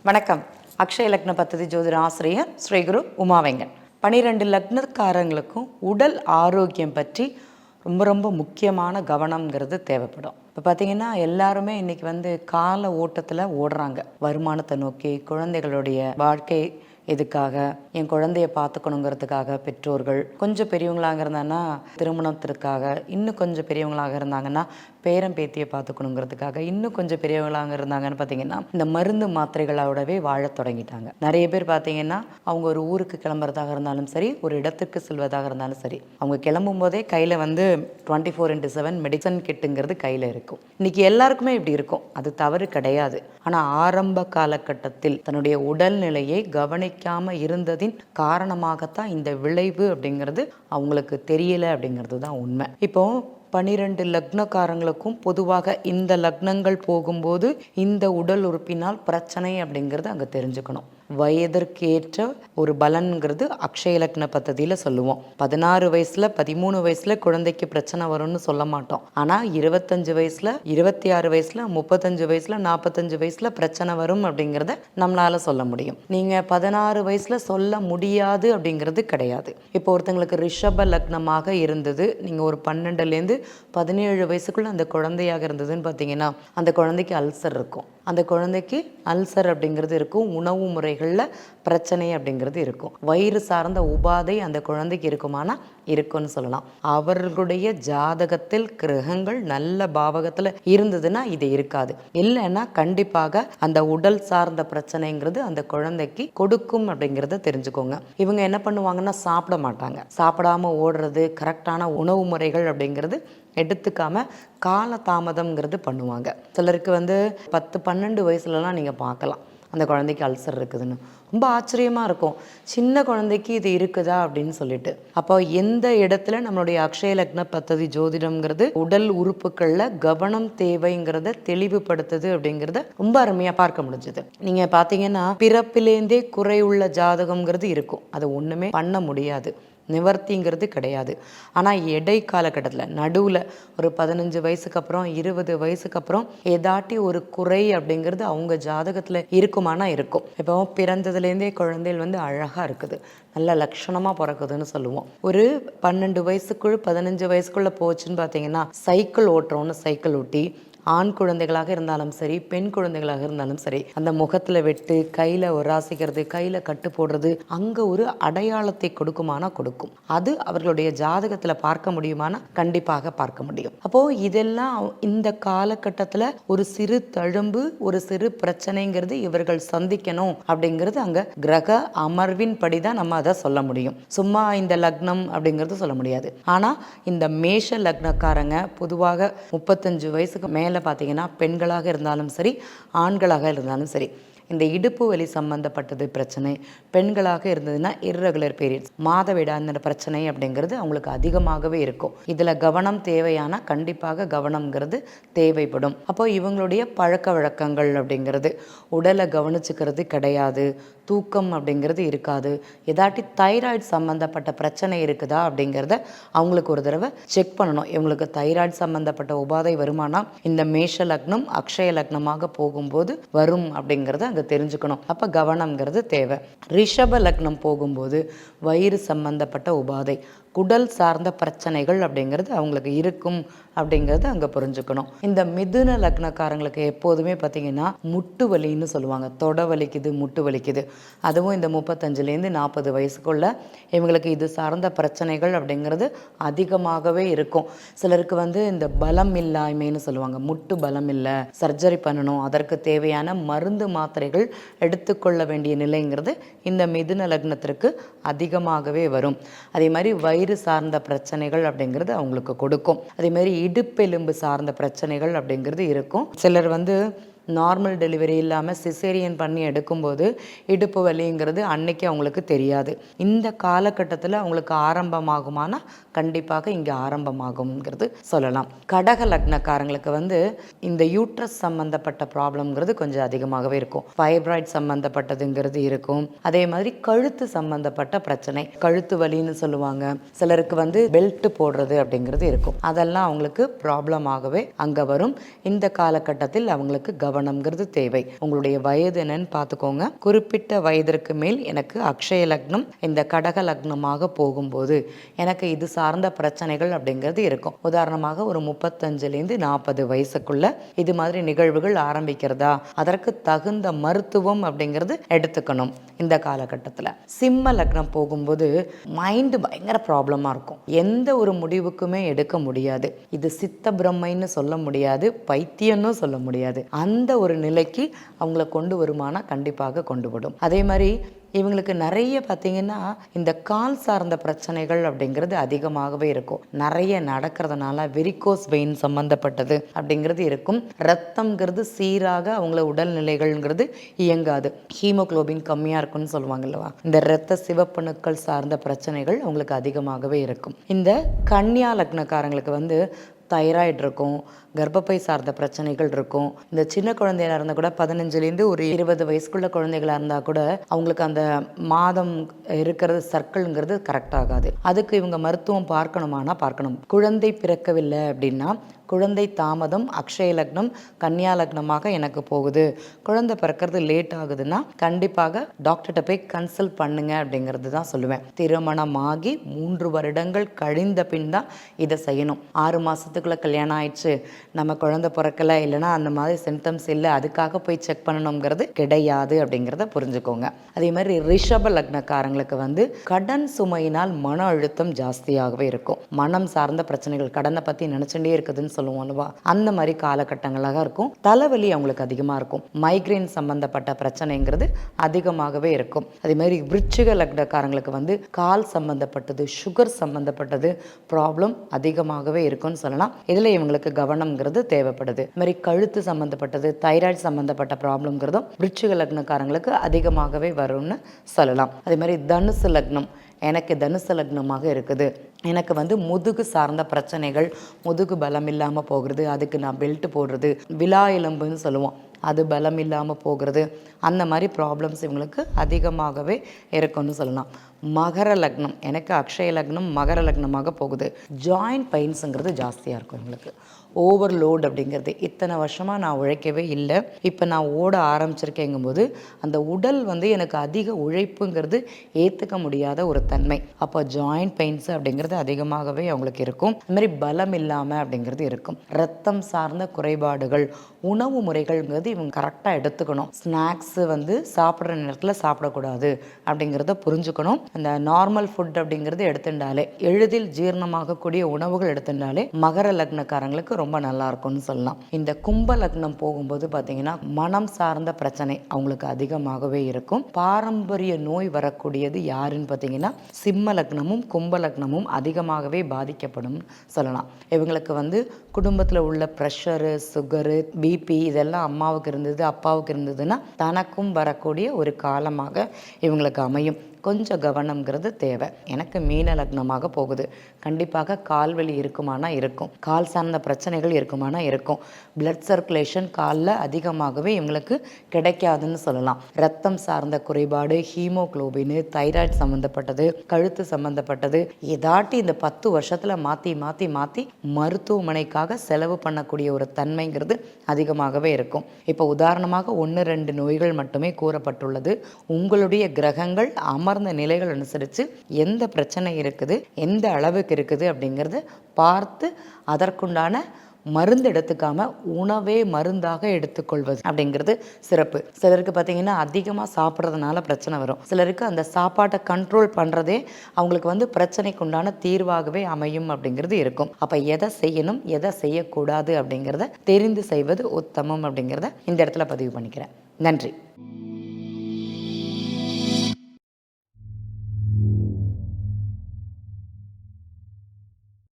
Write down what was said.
வணக்கம். அக்ஷய லக்ன பத்ததி ஜோதிட ஆசிரியர் ஸ்ரீ குரு உமாவெங்கன். 12 லக்னக்காரங்களுக்கும் உடல் ஆரோக்கியம் பற்றி ரொம்ப ரொம்ப முக்கியமான கவனம்ங்கிறது தேவைப்படும். இப்போ பார்த்தீங்கன்னா எல்லாருமே இன்றைக்கி கால ஓட்டத்தில் ஓடுறாங்க. வருமானத்தை நோக்கி, குழந்தைகளுடைய வாழ்க்கை எதுக்காக, என் குழந்தைய பார்த்துக்கணுங்கிறதுக்காக பெற்றோர்கள், கொஞ்சம் பெரியவங்களாக இருந்தாங்கன்னா திருமணத்திற்காக, இன்னும் கொஞ்சம் பெரியவங்களாக இருந்தாங்கன்னா பேரம் பேத்தியை பார்த்துக்கணுங்கிறதுக்காக, இன்னும் கொஞ்சம் பெரியவங்களாக இருந்தாங்கன்னு பார்த்தீங்கன்னா இந்த மருந்து மாத்திரைகளோடவே வாழத் தொடங்கிட்டாங்க. நிறைய பேர் பார்த்தீங்கன்னா அவங்க ஒரு ஊருக்கு கிளம்புறதாக இருந்தாலும் சரி, ஒரு இடத்துக்கு செல்வதாக இருந்தாலும் சரி, அவங்க கிளம்பும் போதே கையில் 24/7 மெடிசன் கிட்டுங்கிறது கையில் இருக்கும். இன்னைக்கு எல்லாருக்குமே இப்படி இருக்கும், அது தவறு கிடையாது. ஆனால் ஆரம்ப காலகட்டத்தில் தன்னுடைய உடல்நிலையை கவனிக்காமல் இருந்ததின் காரணமாகத்தான் இந்த விளைவு அப்படிங்கிறது அவங்களுக்கு தெரியல அப்படிங்கிறது தான் உண்மை. இப்போ 12 லக்னக்காரங்களுக்கும் பொதுவாக இந்த லக்னங்கள் போகும்போது இந்த உடல் உறுப்பினால் பிரச்சனை அப்படிங்கிறது அங்கே தெரிஞ்சுக்கணும். வயதிற்கேற்ற ஒரு பலன்கிறது அக்ஷய லக்ன பத்ததியில் சொல்லுவோம். 16 வயசுல 13 வயசுல குழந்தைக்கு பிரச்சனை வரும்னு சொல்ல மாட்டோம். ஆனால் 25 வயசுல 26 வயசுல 35 வயசுல 45 வயசுல பிரச்சனை வரும் அப்படிங்கிறத நம்மளால சொல்ல முடியும். நீங்கள் 16 வயசுல சொல்ல முடியாது அப்படிங்கிறது கிடையாது. இப்போ ஒருத்தங்களுக்கு ரிஷப லக்னமாக இருந்தது, நீங்கள் ஒரு 12லேருந்து 17 வயசுக்குள்ள அந்த குழந்தையாக இருந்ததுன்னு பார்த்தீங்கன்னா அந்த குழந்தைக்கு அல்சர் இருக்கும். அந்த குழந்தைக்கு அல்சர் அப்படிங்கிறது இருக்கும். உணவு முறைகளில் பிரச்சனை அப்படிங்கிறது இருக்கும். வயிறு சார்ந்த உபாதை அந்த குழந்தைக்கு இருக்குமானா இருக்குன்னு சொல்லலாம். அவர்களுடைய ஜாதகத்தில் கிரகங்கள் நல்ல பாவகத்தில் இருந்ததுன்னா இது இருக்காது. இல்லைன்னா கண்டிப்பாக அந்த உடல் சார்ந்த பிரச்சனைங்கிறது அந்த குழந்தைக்கு கொடுக்கும் அப்படிங்கிறத தெரிஞ்சுக்கோங்க. இவங்க என்ன பண்ணுவாங்கன்னா சாப்பிட மாட்டாங்க. சாப்பிடாம ஓடுறது, கரெக்டான உணவு முறைகள் அப்படிங்கிறது எடுத்துக்காம கால தாமதம்ங்கிறது பண்ணுவாங்க. சிலருக்கு 10-12 வயசுலலாம் நீங்கள் பார்க்கலாம் அந்த குழந்தைக்கு அல்சர் இருக்குதுன்னு. ரொம்ப ஆச்சரியமாக இருக்கும், சின்ன குழந்தைக்கு இது இருக்குதா அப்படின்னு சொல்லிட்டு. அப்போ எந்த இடத்துல நம்மளுடைய அக்ஷய லக்ன பத்ததி ஜோதிடம்ங்கிறது உடல் உறுப்புகளில் கவனம் தேவைங்கிறத தெளிவுபடுத்துது அப்படிங்கிறத ரொம்ப அருமையாக பார்க்க முடிஞ்சுது. நீங்கள் பார்த்தீங்கன்னா பிறப்பிலேருந்தே குறையுள்ள ஜாதகம்ங்கிறது இருக்கும், அது ஒன்றுமே பண்ண முடியாது, நிவர்த்திங்கிறது கிடையாது. ஆனால் இடை காலகட்டத்தில் நடுவில் ஒரு 15 வயசுக்கு அப்புறம் 20 வயசுக்கு அப்புறம் ஏதாட்டி ஒரு குறை அப்படிங்கிறது அவங்க ஜாதகத்தில் இருக்குமானா இருக்கும். இப்போ பிறந்ததுலேருந்தே குழந்தைகள் அழகாக இருக்குது, நல்ல லட்சணமாக பிறக்குதுன்னு சொல்லுவோம். ஒரு 12 வயசுக்குள் 15 வயசுக்குள்ளே போச்சுன்னு பார்த்தீங்கன்னா சைக்கிள் ஓட்டுறோன்னு சைக்கிள் ஓட்டி, ஆண் குழந்தைகளாக இருந்தாலும் சரி, பெண் குழந்தைகளாக இருந்தாலும் சரி, அந்த முகத்தில் வெட்டு, கையில் ஒராசிக்கிறது, கையில் கட்டு போடுறது அங்கே ஒரு அடையாளத்தை கொடுக்குமானா கொடுக்கும். அது அவர்களுடைய ஜாதகத்தில் பார்க்க முடியுமானா கண்டிப்பாக பார்க்க முடியும். அப்போது இதெல்லாம் இந்த காலகட்டத்தில் ஒரு சிறு தழும்பு, ஒரு சிறு பிரச்சனைங்கிறது இவர்கள் சந்திக்கணும் அப்படிங்கிறது அங்கே கிரக அமர்வின் படி தான் நம்ம அதை சொல்ல முடியும். சும்மா இந்த லக்னம் அப்படிங்கிறது சொல்ல முடியாது. ஆனால் இந்த மேஷ லக்னக்காரங்க பொதுவாக 35 வயசுக்கு மேலே பார்த்தீங்கன்னா பெண்களாக இருந்தாலும் சரி, ஆண்களாக இருந்தாலும் சரி, இந்த இடுப்பு வலி சம்பந்தப்பட்டது பிரச்சனை, பெண்களாக இருந்ததுன்னா இர்ரெகுலர் பீரியட்ஸ், மாதவிடாய் பிரச்சனை அப்படிங்கிறது அவங்களுக்கு அதிகமாகவே இருக்கும். இதில் கவனம் தேவையான கண்டிப்பாக கவனம்ங்கிறது தேவைப்படும். அப்போ இவங்களுடைய பழக்க வழக்கங்கள் அப்படிங்கிறது உடலை கவனிச்சுக்கிறது கிடையாது, தூக்கம் அப்படிங்கிறது இருக்காது, ஏதாட்டி தைராய்டு சம்மந்தப்பட்ட பிரச்சனை இருக்குதா அப்படிங்கிறத அவங்களுக்கு ஒரு தடவை செக் பண்ணணும். இவங்களுக்கு தைராய்டு சம்மந்தப்பட்ட உபாதை வருமானா இந்த மேஷ லக்னம் அக்ஷய லக்னமாக போகும்போது வரும் அப்படிங்கிறத அங்கே தெரிஞ்சுக்கணும். அப்போ கவனம்ங்கிறது தேவை. ரிஷப லக்னம் போகும்போது வயிறு சம்பந்தப்பட்ட உபாதை, குடல் சார்ந்த பிரச்சனைகள் அப்படிங்கிறது அவங்களுக்கு இருக்கும் அப்படிங்கிறது அங்கே புரிஞ்சுக்கணும். இந்த மிதுன லக்னக்காரங்களுக்கு எப்போதுமே பார்த்தீங்கன்னா முட்டு வலின்னு சொல்லுவாங்க, தொட வலிக்குது, முட்டு வலிக்குது. அதுவும் இந்த 35லேருந்து 40 வயசுக்குள்ள இவங்களுக்கு இது சார்ந்த பிரச்சனைகள் அப்படிங்கிறது அதிகமாகவே இருக்கும். சிலருக்கு இந்த பலம் இல்லாமைன்னு சொல்லுவாங்க, முட்டு பலம் இல்லை, சர்ஜரி பண்ணணும், அதற்கு தேவையான மருந்து மாத்திரைகள் எடுத்துக்கொள்ள வேண்டிய நிலைங்கிறது இந்த மிதுன லக்னத்திற்கு அதிகமாகவே வரும். அதே மாதிரி வயிறு சார்ந்த பிரச்சனைகள் அப்படிங்கிறது அவங்களுக்கு கொடுக்கும். அதே மாதிரி இடுப்பெலும்பு சார்ந்த பிரச்சனைகள் அப்படிங்கிறது இருக்கும். சிலர் நார்மல் டெலிவரி இல்லாமல் சிசேரியன் பண்ணி எடுக்கும்போது இடுப்பு வலிங்கிறது அன்னைக்கு அவங்களுக்கு தெரியாது. இந்த காலகட்டத்தில் அவங்களுக்கு ஆரம்பமாகுமானா கண்டிப்பாக இங்கே ஆரம்பமாகுங்கிறது சொல்லலாம். கடக லக்னக்காரங்களுக்கு இந்த யூட்ரஸ் சம்மந்தப்பட்ட ப்ராப்ளம்ங்கிறது கொஞ்சம் அதிகமாகவே இருக்கும். ஃபைப்ராய்ட் சம்மந்தப்பட்டதுங்கிறது இருக்கும். அதே மாதிரி கழுத்து சம்மந்தப்பட்ட பிரச்சனை, கழுத்து வலின்னு சொல்லுவாங்க. சிலருக்கு பெல்ட் போடுறது அப்படிங்கிறது இருக்கும். அதெல்லாம் அவங்களுக்கு ப்ராப்ளமாகவே அங்கே வரும். இந்த காலகட்டத்தில் அவங்களுக்கு கவனம் கவனம்ங்கிறது தேவை. உங்களுடைய வயது என்னன்னு பார்த்துக்கோங்க. குறிப்பிட்ட வயதிற்கு மேல் எனக்கு அக்ஷய லக்னம் இந்த கடக லக்னமாக போகும்போது எனக்கு இது சார்ந்த பிரச்சனைகள் அப்படிங்கிறது இருக்கும். உதாரணமாக ஒரு 35லேருந்து 40 வயசுக்குள்ள இது மாதிரி நிகழ்வுகள் ஆரம்பிக்கிறதா, அதற்கு தகுந்த மருத்துவம் அப்படிங்கிறது எடுத்துக்கணும். இந்த காலகட்டத்தில் சிம்ம லக்னம் போகும்போது மைண்டு பயங்கர ப்ராப்ளமாக இருக்கும். எந்த ஒரு முடிவுக்குமே எடுக்க முடியாது. இது சித்த பிரம்மைன்னு சொல்ல முடியாது, பைத்தியம்னு சொல்ல முடியாது. அந்த ஒரு நிலைக்கு அவங்கள கொண்டு வருமானா கண்டிப்பாக கொண்டு விடும். அதே மாதிரி இவங்களுக்கு நிறைய பார்த்திங்கன்னா இந்த கால் சார்ந்த பிரச்சனைகள் அப்படிங்கிறது அதிகமாகவே இருக்கும். நிறைய நடக்கிறதுனால வெரிகோஸ் வெயின் சம்மந்தப்பட்டது அப்படிங்கிறது இருக்கும். ரத்தம்ங்கிறது சீராக அவங்கள உடல்நிலைகள்ங்கிறது இயங்காது. ஹீமோகுளோபின் கம்மியாக இருக்குன்னு சொல்லுவாங்கல்லவா, இந்த இரத்த சிவப்பணுக்கள் சார்ந்த பிரச்சனைகள் அவங்களுக்கு அதிகமாகவே இருக்கும். இந்த கன்னியா லக்னக்காரங்களுக்கு தைராய்டு இருக்கும், கர்ப்பப்பை சார்ந்த பிரச்சனைகள் இருக்கும். இந்த சின்ன குழந்தையாக இருந்தால் கூட 15லேருந்து ஒரு 20 வயசுக்குள்ள குழந்தைகளாக இருந்தால் கூட அவங்களுக்கு அந்த மாதம் இருக்கிறது சர்க்கிள்ங்கிறது கரெக்ட் ஆகாது. அதுக்கு இவங்க மருத்துவம் பார்க்கணுமானா பார்க்கணும். குழந்தை பிறக்கவில்லை அப்படின்னா குழந்தை தாமதம், அக்ஷய லக்னம் கன்னியா லக்னமாக எனக்கு போகுது, குழந்தை பிறக்கிறது லேட் ஆகுதுன்னா கண்டிப்பாக டாக்டர்கிட்ட போய் கன்சல்ட் பண்ணுங்க அப்படிங்கிறது தான் சொல்லுவேன். திருமணமாகி 3 வருடங்கள் கழிந்த பின் தான் இதை செய்யணும். 6 மாதத்துக்குள்ளே கல்யாணம் ஆயிடுச்சு, நம்ம குழந்தை பிறக்கலை, இல்லைனா அந்த மாதிரி சிம்டம்ஸ் இல்லை, அதுக்காக போய் செக் பண்ணணுங்கிறது கிடையாது அப்படிங்கிறத புரிஞ்சுக்கோங்க. அதே மாதிரி ரிஷப லக்னக்காரங்களுக்கு கடன் சுமையினால் மன அழுத்தம் ஜாஸ்தியாகவே இருக்கும். மனம் சார்ந்த பிரச்சனைகள், கடனை பற்றி நினச்சிட்டே இருக்குதுன்னு சொல்லுவோம்லவா, அந்த மாதிரி காலகட்டங்களாக இருக்கும். தலைவலி அவங்களுக்கு அதிகமாக இருக்கும். மைக்ரைன் சம்பந்தப்பட்ட பிரச்சனைங்கிறது அதிகமாகவே இருக்கும். அதே மாதிரி விருச்சிக லக்னக்காரங்களுக்கு கால் சம்பந்தப்பட்டது, சுகர் சம்பந்தப்பட்டது ப்ராப்ளம் அதிகமாகவே இருக்கும்னு சொல்லலாம். இதில் இவங்களுக்கு கவனம்ங்கிறது தேவைப்படுது. அது மாதிரி கழுத்து சம்பந்தப்பட்டது, தைராய்டு சம்பந்தப்பட்ட ப்ராப்ளம்ங்கிறதும் விருச்சிக லக்னக்காரங்களுக்கு அதிகமாகவே வரும்னு சொல்லலாம். அதே மாதிரி தனுசு லக்னம், எனக்கு தனுசு லக்னமாக இருக்குது, எனக்கு முதுகு சார்ந்த பிரச்சனைகள், முதுகு பலம் இல்லாமல் போகிறது, அதுக்கு நான் பெல்ட் போடுறது, விலா எலும்புன்னு சொல்லுவோம், அது பலம் இல்லாமல் போகிறது, அந்த மாதிரி ப்ராப்ளம்ஸ் இவங்களுக்கு அதிகமாகவே இருக்குன்னு சொல்லலாம். மகர லக்னம், எனக்கு அக்ஷய லக்னம் மகர லக்னமாக போகுது. ஜாயிண்ட் பெயின்ஸுங்கிறது ஜாஸ்தியாக இருக்கும் இவங்களுக்கு. ஓவர்லோட் அப்படிங்கிறது, இத்தனை வருஷமாக நான் உழைக்கவே இல்லை, இப்போ நான் ஓட ஆரம்பிச்சிருக்கேங்கும்போது அந்த உடல் எனக்கு அதிக உழைப்புங்கிறது ஏற்றுக்க முடியாத ஒரு தன்மை. அப்போ ஜாயிண்ட் பெயின்ஸ் அப்படிங்கிறது அதிகமாகவே அவங்களுக்கு இருக்கும். அது மாதிரி பலம் இல்லாமல் அப்படிங்கிறது இருக்கும். ரத்தம் சார்ந்த குறைபாடுகள், உணவு முறைகள்ங்கிறது இவங்க கரெக்டாக எடுத்துக்கணும். ஸ்நாக்ஸு சாப்பிட்ற நேரத்தில் சாப்பிடக்கூடாது அப்படிங்கிறத புரிஞ்சுக்கணும். அந்த நார்மல் ஃபுட் அப்படிங்கிறது எடுத்துட்டாலே, எளிதில் ஜீரணமாகக்கூடிய உணவுகள் எடுத்துட்டாலே மகர லக்னக்காரங்களுக்கு ரொம்ப நல்லா இருக்கும்னு சொல்லலாம். இந்த கும்ப லக்னம் போகும்போது பார்த்தீங்கன்னா மனம் சார்ந்த பிரச்சனை அவங்களுக்கு அதிகமாகவே இருக்கும். பாரம்பரிய நோய் வரக்கூடியது யாருன்னு பார்த்தீங்கன்னா சிம்ம லக்னமும் கும்ப லக்னமும் அதிகமாகவே பாதிக்கப்படும் சொல்லலாம். இவங்களுக்கு குடும்பத்தில் உள்ள ப்ரெஷரு, சுகரு, பிபி இதெல்லாம் அம்மாவுக்கு இருந்தது, அப்பாவுக்கு இருந்ததுன்னா தனக்கும் வரக்கூடிய ஒரு காலமாக இவங்களுக்கு அமையும். கொஞ்சம் கவனம்ங்கிறது தேவை. எனக்கு மீன லக்னமாக போகுது, கண்டிப்பாக கால்வலி இருக்குமானா இருக்கும், கால் சார்ந்த பிரச்சனைகள் இருக்குமானா இருக்கும். பிளட் சர்க்குலேஷன் காலில் அதிகமாகவே இவங்களுக்கு கிடைக்காதுன்னு சொல்லலாம். ரத்தம் சார்ந்த குறைபாடு, ஹீமோகுளோபின், தைராய்டு சம்மந்தப்பட்டது, கழுத்து சம்மந்தப்பட்டது ஏதாட்டி இந்த 10 வருஷத்தில் மாற்றி மாற்றி மாற்றி மருத்துவமனைக்காக செலவு பண்ணக்கூடிய ஒரு தன்மைங்கிறது அதிகமாகவே இருக்கும். இப்போ உதாரணமாக 1-2 நோய்கள் மட்டுமே கூறப்பட்டுள்ளது. உங்களுடைய கிரகங்கள் அமர்ந்த நிலைகள் அனுசரித்து எந்த பிரச்சனை இருக்குது, எந்த அளவுக்கு இருக்குது அப்படிங்கிறத பார்த்து அதற்குண்டான மருந்து எடுத்துக்காம உணவே மருந்தாக எடுத்துக்கொள்வது அப்படிங்கிறது சிறப்பு. சிலருக்கு பார்த்தீங்கன்னா அதிகமாக சாப்பிட்றதுனால பிரச்சனை வரும். சிலருக்கு அந்த சாப்பாட்டை கண்ட்ரோல் பண்ணுறதே அவங்களுக்கு பிரச்சனைக்கு உண்டான தீர்வாகவே அமையும் அப்படிங்கிறது இருக்கும். அப்போ எதை செய்யணும், எதை செய்யக்கூடாது அப்படிங்கிறத தெரிந்து செய்வது உத்தமம் அப்படிங்கிறத இந்த இடத்துல பதிவு பண்ணிக்கிறேன். நன்றி.